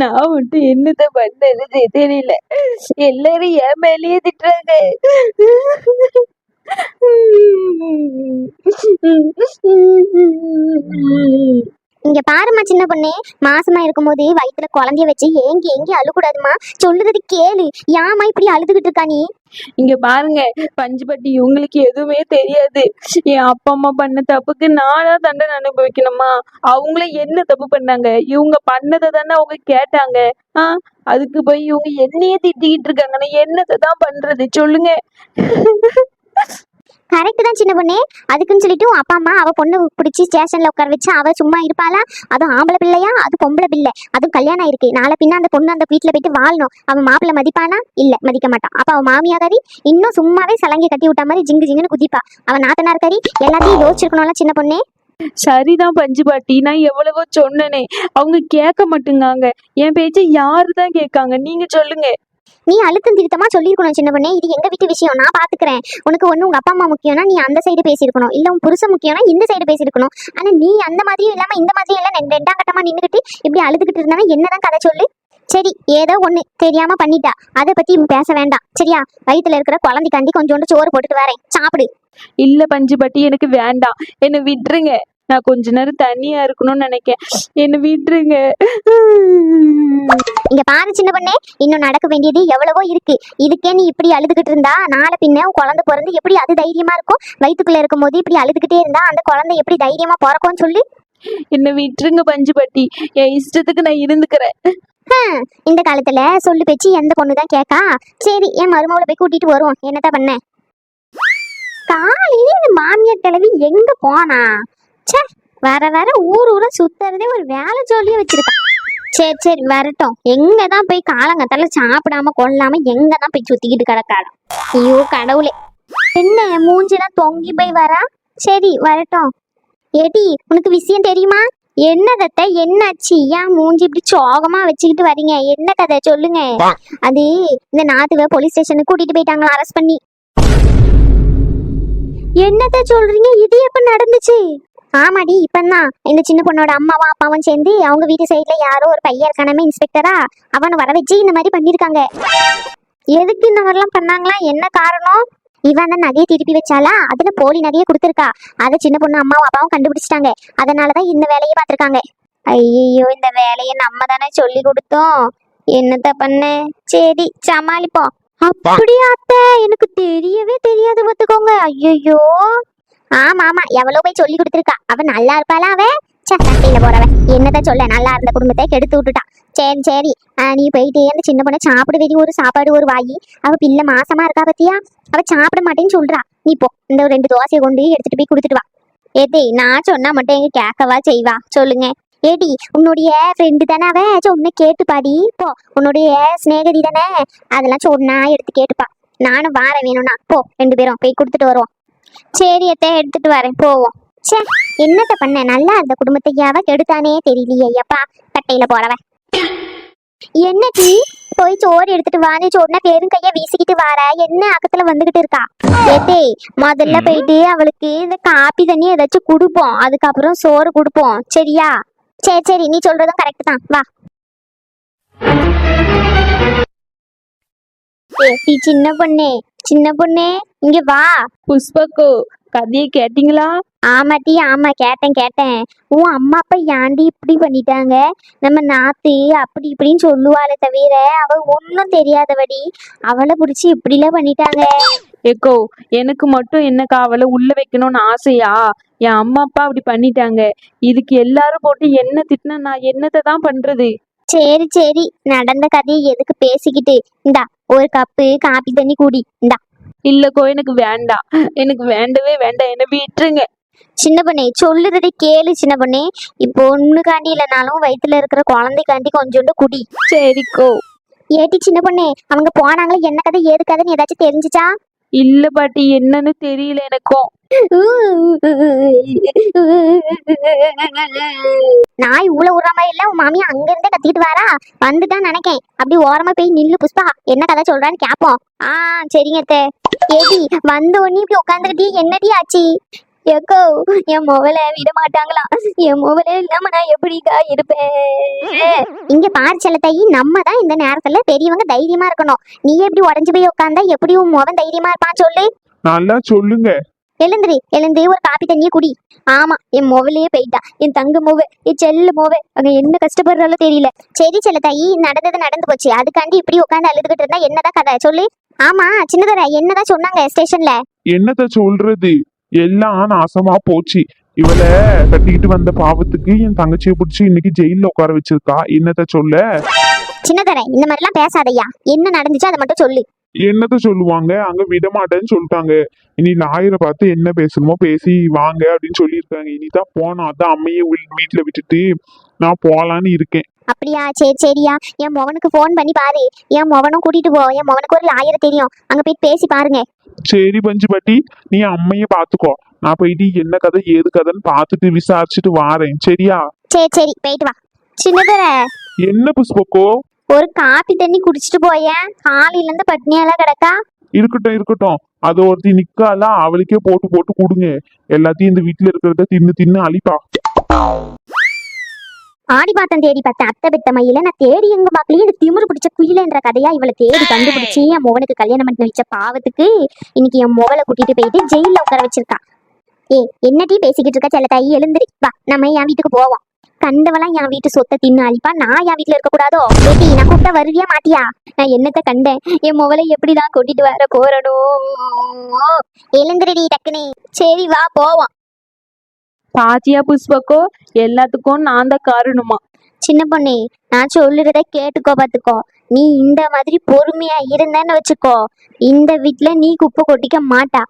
நான் மட்டும் என்னத்த பண்ணது தெரியல. எல்லாரும் என் மேலேயே திட்டுறாங்க. இங்க பாருமா சின்ன பொண்ணே, மாசமா இருக்கும்போது வயித்துல குழந்தைய வச்சு ஏங்கி ஏங்கி அழுக்கூடாதுமா. சொல்லுறது கேளு. ஏமா இப்படி அழுதுகிட்டு இருக்கா நீ? இங்க பாருங்க பஞ்சுபட்டி, இவங்களுக்கு எதுவுமே தெரியாது. என் அப்பா அம்மா பண்ண தப்புக்கு நானா தண்டனை அனுபவிக்கணுமா? அவங்களே என்ன தப்பு பண்ணாங்க? இவங்க பண்ணதை தானே அவங்க கேட்டாங்க. அதுக்கு போய் இவங்க என்னையே திட்டிக்கிட்டு இருக்காங்க. நான் என்னத்தை தான் பண்றது சொல்லுங்க. கரெக்ட் தான் சின்ன பொண்ணே. அதுக்குன்னு சொல்லிட்டு அப்பா அம்மா அவ பொண்ணு பிடிச்சி ஸ்டேஷன்ல உட்கார வச்சு அவ சும்மா இருப்பாளா? அதுவும் ஆம்பளை பிள்ளையா, அது பொம்பளை பிள்ளை, அதுவும் கல்யாணம் ஆயிருக்கு. நாளை பின்ன அந்த பொண்ணு அந்த வீட்டுல போயிட்டு வாழணும். அவன் மாப்பிள்ளை மதிப்பானா? இல்ல, மதிக்க மாட்டான். அப்ப அவன் மாமியாரி இன்னும் சும்மாவே சலங்கை கட்டி விட்ட மாதிரி ஜிங்கு ஜிங்குன்னு குதிப்பா. அவன் நாத்தனார் கறி எல்லாத்தையும் யோசிச்சிருக்கணும்ல சின்ன பொண்ணே. சரிதான் பஞ்சுபாட்டி, நான் எவ்வளவோ சொன்னனே, அவங்க கேட்க மாட்டேங்காங்க. என் பேச்ச யாருதான் கேட்காங்க? நீங்க சொல்லுங்க. நீ அழுத்தம் திருத்தமா சொல்லியிருக்கணும் சின்ன பொண்ணே. இது எங்க வீட்டு விஷயம், நான் பாத்துக்கிறேன். உனக்கு ஒண்ணு உங்க அப்பா அம்மா முக்கியம்னா நீ அந்த சைடு பேசியிருக்கணும், இல்ல உன் புருஷன் முக்கியம்னா இந்த சைடு பேசியிருக்கணும். ஆனா நீ அந்த மாதிரியும் இல்லாம இந்த மாதிரியும் எல்லாம் ரெண்டாம் கட்டமா நின்றுகிட்டு இப்படி அழுதுகிட்டு இருந்தா என்னதான் கதை சொல்லு. சரி, ஏதோ ஒண்ணு தெரியாம பண்ணிட்டா, அதை பத்தி பேச வேண்டாம் சரியா? வயித்துல இருக்கிற குழந்தைக்காண்டி கொஞ்சோண்டு சோறு போட்டுட்டு வரேன், சாப்பிடு. இல்ல பஞ்சுபாட்டி, எனக்கு வேண்டாம், என்ன விட்டுருங்க. நான் கொஞ்ச நேரம் தனியா இருக்கணும்னு நினைக்கேன், என்ன விட்டுருங்க. இங்க பாரு சின்ன பொண்ணே, இன்னும் நடக்க வேண்டியது எவ்வளவோ இருக்கு. இதுக்கே நீ இப்படி அழுதுகிட்டு இருந்தா நாளை பின்ன குழந்தை பிறந்து எப்படி அது தைரியமா இருக்கும்? வயிற்றுக்குள்ள இருக்கும் போது இப்படி அழுதுகிட்டே இருந்தா அந்த குழந்தை எப்படி தைரியமா பிறக்கும்னு சொல்லு. என்ன விட்டுருங்க பஞ்சுபாட்டி, என் இஷ்டத்துக்கு நான் இருந்துக்கிறேன். இந்த காலத்துல சொல்லு பேச்சு எந்த பொண்ணுதான் கேக்கா? சரி, என் மருமகளை போய் கூட்டிட்டு வருவோம். என்னத்த பண்ண? காலையில இந்த மாமியார் கிழவி எங்க போனா? சே, வர வர ஊர் ஊர சுத்துறதே ஒரு வேலை ஜோலியா வச்சிருக்கா. சரி சரி வரட்டும். எங்கதான் போய் காலங்கத்தால சாப்பிடாம கொள்ளாம எங்கதான் போய் சுத்திக்கிட்டு கிடக்காளா? ஐயோ கடவுளே, என்ன மூஞ்சிலாம் தொங்கி போய் வரா? சரி வரட்டும். ஏடி, உனக்கு விஷயம் தெரியுமா? என்னதத்த, என்னாச்சு? ஏன் மூஞ்சி இப்படி சோகமா வச்சுக்கிட்டு வரீங்க? என்ன கதை சொல்லுங்க. அது இந்த நாத்துவ போலீஸ் ஸ்டேஷனுக்கு கூட்டிட்டு போயிட்டாங்க அரெஸ்ட் பண்ணி. என்னத்த சொல்றீங்க? இது எப்ப நடந்துச்சு? ஆமாடி, இப்பதான் இந்த சின்ன பொண்ணோட அம்மாவும் அப்பாவும் சேர்ந்து அவங்க வீட்டு சைட்ல யாரோ ஒரு பையன் இருக்கானமே இன்ஸ்பெக்டரா, அவனை வர வச்சு இந்த மாதிரி பண்ணிருக்காங்க. எதுக்கு இந்த மாதிரிலாம் பண்ணாங்களா? என்ன காரணம்? இவன் அந்த நகையை திருப்பி வச்சாலா, அதுல போலி நகையை கொடுத்துருக்கா. அதை சின்ன பொண்ணு அம்மாவும் அப்பாவும் கண்டுபிடிச்சிட்டாங்க. அதனாலதான் இந்த வேலையை பார்த்திருக்காங்க. ஐயோ, இந்த வேலையை நம்ம தானே சொல்லி கொடுத்தோம். என்னத்த பண்ண? சரி சமாளிப்போம். அப்படியா அத்தை? எனக்கு தெரியவே தெரியாது பார்த்துக்கோங்க. ஐயோ, ஆமா ஆமா, எவ்வளவு போய் சொல்லி கொடுத்துருக்கா. அவ நல்லா இருப்பாளா? அவ சட்டையில போறவ என்னத்த சொல்ல, நல்லா இருந்த குடும்பத்தை கெடுத்து விட்டுட்டான். சரி சரி, நீ போயிட்டு அந்த சின்ன பொண்ணை சாப்பிட வேண்டி ஒரு சாப்பாடு ஒரு வாயி. அவ பிள்ளை மாசமா இருக்கா பத்தியா? அவ சாப்பிட மாட்டேன்னு சொல்றா. நீ போ, இந்த 2 தோசையை கொண்டு எடுத்துட்டு போய் கொடுத்துட்டு வா. ஏடி, நான் சொன்னா மட்டும் எங்க கேட்கவா செய்வா? சொல்லுங்க. ஏடி, உன்னுடைய ஃப்ரெண்டு தானே அவ, சொன்ன கேட்டு பாடி. போ, உன்னுடைய சிநேகதி தானே, அதெல்லாம் சொன்னா எடுத்து கேட்டுப்பா. நானும் வார வேணும்னா போ, 2 பேரும் போய் கொடுத்துட்டு வருவோம். சரி அத்தை, எடுத்துட்டு வரேன், போவோம். சே, என்னத்த பண்ண? நல்லா அந்த குடும்பத்தையாவ கெடுத்தானே தெரியலையே. ஐயப்பா, கட்டையில போறவ. என்னடி போய் சோறு எடுத்துட்டு வான்னு சொன்ன பேரும் கைய வீசிக்கிட்டு வார, என்ன அக்கத்துல வந்துகிட்டு இருக்கா? ஏதே, முதல்ல போயிட்டு அவளுக்கு இந்த காப்பி தண்ணி ஏதாச்சும் கொடுப்போம், அதுக்கப்புறம் சோறு கொடுப்போம் சரியா? சரி சரி, நீ சொல்றதும் கரெக்ட் தான், வா. சின்ன பொண்ணே, சின்ன பொண்ணே, இங்க வா. புஷ்பக்கோ, கதையை கேட்டீங்களா? ஆமாட்டி, ஆமா கேட்டேன். உன் அம்மா அப்பா ஏன்டி இப்படி பண்ணிட்டாங்க? நம்ம நாத்து அப்படி இப்படின்னு சொல்லுவாளே தவிர அவ ஒன்னும் தெரியாதவடி. அவளை பிடிச்சி இப்படிலாம் பண்ணிட்டாங்க. ஏக்கோ, எனக்கு மட்டும் என்னக்கா அவளை உள்ள வைக்கணும்னு ஆசையா? என் அம்மா அப்பா அப்படி பண்ணிட்டாங்க. இதுக்கு எல்லாரும் போட்டு என்ன திட்டினா நான் என்னத்தை தான் பண்றது? சரி சரி, நடந்த கதையை எதுக்கு பேசிக்கிட்டு? இந்தா ஒரு கப்பு காப்பி தண்ணி குடி. இந்தா. இல்லக்கோ, எனக்கு வேண்டாம், எனக்கு வேண்டவே வேண்டாம், என்ன விட்டுருங்க. சின்ன பொண்ணே, சொல்லுறதை கேளு சின்ன பொண்ணே. இப்போ ஒண்ணுக்காண்டி இல்லைனாலும் வயிற்றுல இருக்கிற குழந்தைக்காண்டி கொஞ்சோண்டு குடி. சரிக்கோ. ஏட்டி சின்ன பொண்ணே, அவங்க போனாங்களே, என்ன கதை ஏது கதைன்னு ஏதாச்சும் தெரிஞ்சுச்சா? இல்ல பாட்டி, என்னன்னு தெரியல எனக்கும். நாய் ஊழ விடுற மாதிரி இல்ல, உன் மாமியா அங்க இருந்தே கத்திட்டு வாரா. வந்துட்டான்னு நினைக்கேன். அப்படி ஓரமா போய் நில்லு புஷ்பா, என்ன கதை சொல்றான்னு கேப்போம். சரிங்க அத்தை. ஏடி, வந்த உடனே இப்படி உட்காந்துக்கிட்டே என்னடி ஆச்சு? எக்கோ என் மொபைல விட மாட்டாங்களாம். என் மொபைல இல்லாம நான் எப்படிக்கா இருப்பேன்? இங்க பாரு செல்லத்தாயி, நம்ம தான் இந்த நேரத்துல பெரியவங்க தைரியமா இருக்கணும். நீ எப்படி உடஞ்சு போய் உட்காந்தா எப்படி உன் முகம் தைரியமா இருப்பான் சொல்லு. நல்லா சொல்லுங்க. எழுந்து ஒரு காப்பி தண்ணியை குடி. ஆமா, என் மொபைலையே போயிட்டா. என் தங்க மொபை, என் செல்ல மொபை, அங்க என்ன கஷ்டப்படுறாலும் தெரியல. சரி செல்லத்தாயி, நடந்தது நடந்து போச்சு. அதுக்காண்டி இப்படி உட்காந்து அழுதுகிட்டு இருந்தா என்னதான் கதை சொல்லு. ஆமா சின்னதர, என்னதான் சொன்னாங்க ஸ்டேஷன்ல? என்னத்த சொல்றது, எல்லாம் நாசமா போச்சு. இவளை கட்டிக்கிட்டு வந்த பாவத்துக்கு என் தங்கச்சியை பிடிச்சி இன்னைக்கு ஜெயில உட்கார வச்சிருக்கா. என்னத்த சொல்ல. சின்னதர, இந்த மாதிரி எல்லாம் பேசாதய்யா. என்ன நடந்துச்சு அதை மட்டும் சொல்லு. என்னத்த சொல்லுவாங்க, அங்க விட மாட்டேன்னு சொல்லிட்டாங்க. இனி லாயரை பார்த்து என்ன பேசணுமோ பேசி வாங்க அப்படின்னு சொல்லியிருக்காங்க. இனிதான் போனோம். அதான் அம்மையை வீட்டுல விட்டுட்டு நான் போலான்னு இருக்கேன். அப்படியா, சரி சரியா. என் மொவனுக்கு போன் பண்ணி பாரு. என் மொவனும் கூட்டிட்டு போ. என் மொவனுக்கு ஒரு லாயரை தெரியும், அங்க போய் பேசி பாருங்க. சரி பஞ்சு பாட்டி, நீ அம்மைய பாத்துக்கோ. நான் போயிட்டு என்ன கதை ஏது கதைன்னு பார்த்துட்டு விசாரிச்சுட்டு வாரேன். சரியா? சரி சரி, போயிட்டு வா. சின்னதர, என்ன புஷ்பக்கோ? ஒரு காப்பி தண்ணி குடிச்சிட்டு போயேன். காலையில இருந்து பட்னியெல்லாம் கிடக்கா. இருக்கட்டும் இருக்கட்டும். அது ஒருத்தி நிக்கால, அவளுக்கே போட்டு போட்டு கொடுங்க. எல்லாத்தையும் இந்த வீட்டுல இருக்கிறத தின்னு தின்னு அழிப்பா. ஆடி பார்த்தேன் தேடி பார்த்தேன் அத்தை பெத்த மயில நான் தேடி எங்க பாக்கலையே. இந்த திமிரு பிடிச்ச குயிலன்ற கதையா இவளை தேடி கண்டுபிடிச்சி என் மோகனுக்கு கல்யாணம் பண்ணி வச்ச பாவத்துக்கு இன்னைக்கு என் மோகலை கூட்டிட்டு போயிட்டு ஜெயில உட்கார வச்சிருக்கா. என்னடி பேசிக்கிட்டு இருக்கா செல்லத்தாயி? எழுந்திரி வா, நம்ம என் வீட்டுக்கு போவோம். கண்டவெல்லாம் என் வீட்டு சொத்தை தின்னு அழிப்பா. நான் என் வீட்டுல இருக்க கூடாதோ? ஏட்டி, நான் கூப்பிட்டா வருவியா மாட்டியா? நான் என்னத்த கண்டேன்? என் மொபைலை எப்படிதான் கூட்டிட்டு வர போறணும்? எழுந்திரடி டக்குனே. சரி வா போவோம். பாத்தியா புஷ்பக்கோ, எல்லாத்துக்கும் நான் தான் காரணமா. சின்ன பொண்ணே, நான் சொல்லுறத கேட்டுக்கோ பாத்துக்கோ. நீ இந்த மாதிரி பொறுமையா இருந்தேன்னு வச்சுக்கோ, இந்த வீட்டுல நீ குப்பை கொட்டிக்க மாட்டா.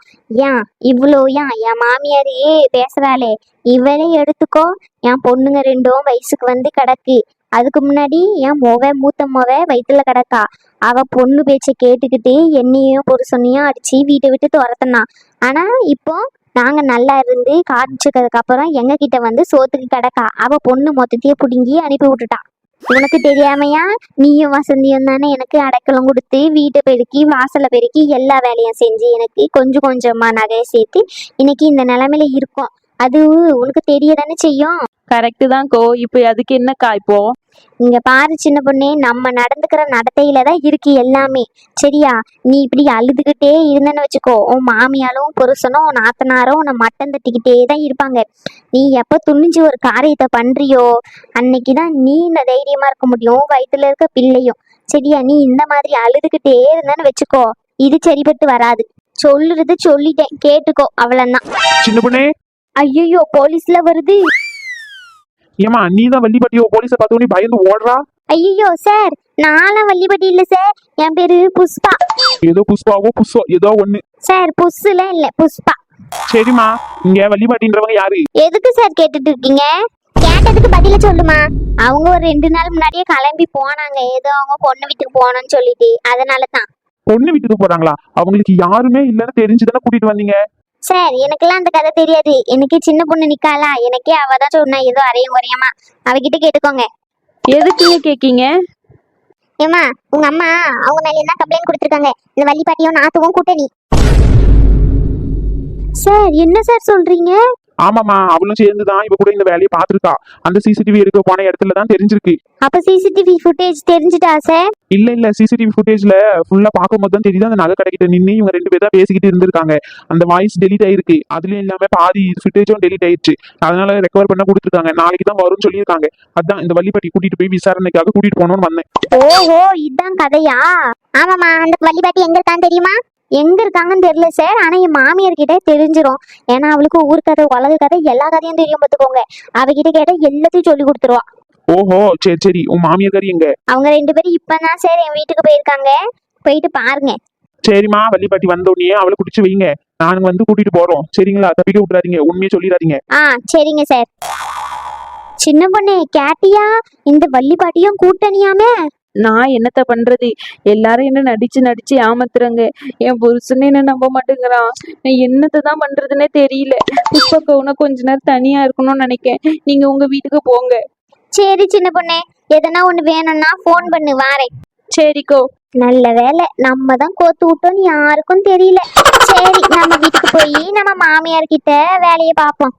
ஏன் இவ்வளோ என் மாமியாரே பேசுறாளே, இவளே எடுத்துக்கோ. என் பொண்ணுங்க ரெண்டும் வயசுக்கு வந்து கிடக்கு. அதுக்கு முன்னாடி என் மூத்த வயிற்றுல கிடக்கா. அவ பொண்ணு பேச்சை கேட்டுக்கிட்டு என்னையும் புருஷனையும் அடிச்சு வீட்டை விட்டு துரத்தனா. ஆனா இப்போ நாங்க நல்லா இருந்து காமிச்சதுக்கு அப்புறம் எங்க கிட்ட வந்து சோத்துக்கு கிடக்கா. அவ பொண்ணு மொத்தத்தையே புடுங்கி அனுப்பி விட்டுட்டா. உனக்கு தெரியாமையா? நீயும் வசந்தியும் தானே எனக்கு அடைக்கலம் கொடுத்து வீட்டை பெருக்கி வாசலை பெருக்கி எல்லா வேலையும் செஞ்சு எனக்கு கொஞ்சம் கொஞ்சமா நகையை சேர்த்து இன்னைக்கு இந்த நிலைமையில இருக்கும். அது உனக்கு தெரியதானே செய்யும். கரெக்டு தான் கோ. இப்போ அதுக்கு என்ன காய்ப்போ? இங்க பாரு சின்ன பொண்ணே, நம்ம நடந்துக்கிற நடத்தையில தான் இருக்கு எல்லாமே. சரியா? நீ இப்படி அழுதுகிட்டே இருந்தேன்னு வச்சுக்கோ, உன் மாமியாலும் புருஷனும் உன் நாத்தனாரும் உன்னை மட்டம் தட்டிக்கிட்டே தான் இருப்பாங்க. நீ எப்ப துணிஞ்சு ஒரு காரியத்தை பண்றியோ அன்னைக்குதான் நீ இந்த தைரியமா இருக்க முடியும், வயிற்றுல இருக்க பிள்ளையும். சரியா? நீ இந்த மாதிரி அழுதுகிட்டே இருந்தேன்னு வச்சுக்கோ, இது சரிப்பட்டு வராது. சொல்லுறது சொல்லிட்டேன், கேட்டுக்கோ, அவ்வளவுதான். சின்ன பொண்ணே, ஐயோ போலீஸ்ல வருது. ஏமா நீ தான் வள்ளிப்பட்டியோ? போலீஸை பார்த்தோன்னே பயந்து ஓடுறா. ஐயோ சார், நான்லாம் வள்ளிப்பட்டி இல்ல சார், என் பேரு புஷ்பா. ஏதோ புஷ்பாவோ புஷ்போ ஏதோ ஒண்ணு. சார் புஷ்ல இல்ல, புஷ்பா. சரிம்மா, இங்க வள்ளிப்பாட்டின்றவங்க யாரு? எதுக்கு சார் கேட்டுட்டு இருக்கீங்க? கேட்டதுக்கு பதில சொல்லுமா. அவங்க ஒரு 2 நாள் முன்னாடியே கிளம்பி போனாங்க, ஏதோ அவங்க பொண்ணு வீட்டுக்கு போனோம்னு சொல்லிட்டு. அதனாலதான். பொண்ணு வீட்டுக்கு போறாங்களா? அவங்களுக்கு யாருமே இல்லைன்னு தெரிஞ்சுதானே கூட்டிட்டு வந்தீங்க? சார் எனக்கெல்லாம் அந்த கதை தெரியாது. எனக்கு சின்ன பொண்ணு நிக்காளா, எனக்கே அவ தான் சொன்னா, ஏதோ அரையும் குறையமா. அவகிட்ட கேட்டுக்கோங்க. எதுக்குங்க கேக்கீங்க? ஏமா, உங்க அம்மா அவங்க மேல என்ன கம்ப்ளைண்ட் கொடுத்துருக்காங்க, இந்த வள்ளிப்பாட்டியும் நாத்துவும் கூட்டணி. சார் என்ன சார் சொல்றீங்க? ஆமாமா, அவளும் சேர்ந்துதான் இவ கூட இந்த வேலையை பார்த்திருக்கா. அந்த சிசிடிவி எடுக்க போன இடத்துல தான் தெரிஞ்சிருக்கு. அப்ப சிசிடிவி ஃபுட்டேஜ் தெரிஞ்சுட்டா சார்? இல்ல சிசிடிவி ஃபுட்டேஜ்ல ஃபுல்லா பார்க்கும்போது தான் தெரியுது அந்த நகை கடைக்கிட்ட நின்று இவங்க 2 பேர் தான் பேசிக்கிட்டு இருந்திருக்காங்க. அந்த வாய்ஸ் டெலிட் ஆயிருக்கு. அதுலயும் இல்லாம பாதி ஃபுட்டேஜும் டெலிட் ஆயிடுச்சு. அதனால ரெக்கவர் பண்ண கொடுத்துருக்காங்க. நாளைக்கு தான் வரும்னு சொல்லியிருக்காங்க. அதான் இந்த வள்ளிப்பாட்டி கூட்டிட்டு போய் விசாரணைக்காக கூட்டிட்டு போனோம்னு வந்தேன். ஓஹோ, இதான் கதையா? ஆமாமா, அந்த வள்ளிப்பாட்டி எங்க இருக்கான்னு தெரியுமா? எங்க இருக்காங்கன்னு தெரியல சார், ஆனா என் மாமியார் கிட்ட தெரிஞ்சிரும். ஏன்னா அவளுக்கு ஊர் கதை உலக கதை எல்லா கதையும் தெரியும் பாத்துக்கோங்க. அவகிட்ட கேட்ட எல்லாத்தையும் சொல்லி கொடுத்துருவா. ஓஹோ, சரி சரி. உன் மாமியார் எங்க? அவங்க 2 பேரும் இப்பதான் சார் என் வீட்டுக்கு போயிருக்காங்க, போயிட்டு பாருங்க. சரிம்மா, வள்ளிப்பாட்டி வந்த உடனே அவளை குடிச்சு வைங்க. நானுங்க வந்து கூட்டிட்டு போறோம். சரிங்களா? தப்பிக்க விட்டுறாதீங்க, உண்மையை சொல்லிடாதீங்க. சரிங்க சார். சின்ன பொண்ணே கேட்டியா? இந்த வள்ளிப்பாட்டியும் கூட்டணியாமே. நான் என்னத்த பண்றது? எல்லாரும் என்ன நடிச்சு நடிச்சு ஏமாத்துறாங்க. என் புருஷனே என்ன நம்ப மாட்டேங்கிறான். நான் என்னத்தை தான் பண்றதுன்னே தெரியல. புஷ்பக்கோனா கொஞ்ச நேரம் தனியா இருக்கணும்னு நினைக்கேன். நீங்க உங்க வீட்டுக்கு போங்க. சரி சின்ன பொண்ணே, எதனா ஒண்ணு வேணும்னா போன் பண்ணு, வாரேன். சரிக்கோ. நல்ல வேலை, நம்ம தான் கோத்து விட்டோன்னு யாருக்கும் தெரியல. சரி நம்ம வீட்டுக்கு போய் நம்ம மாமியார் கிட்ட வேலையை பார்ப்போம்.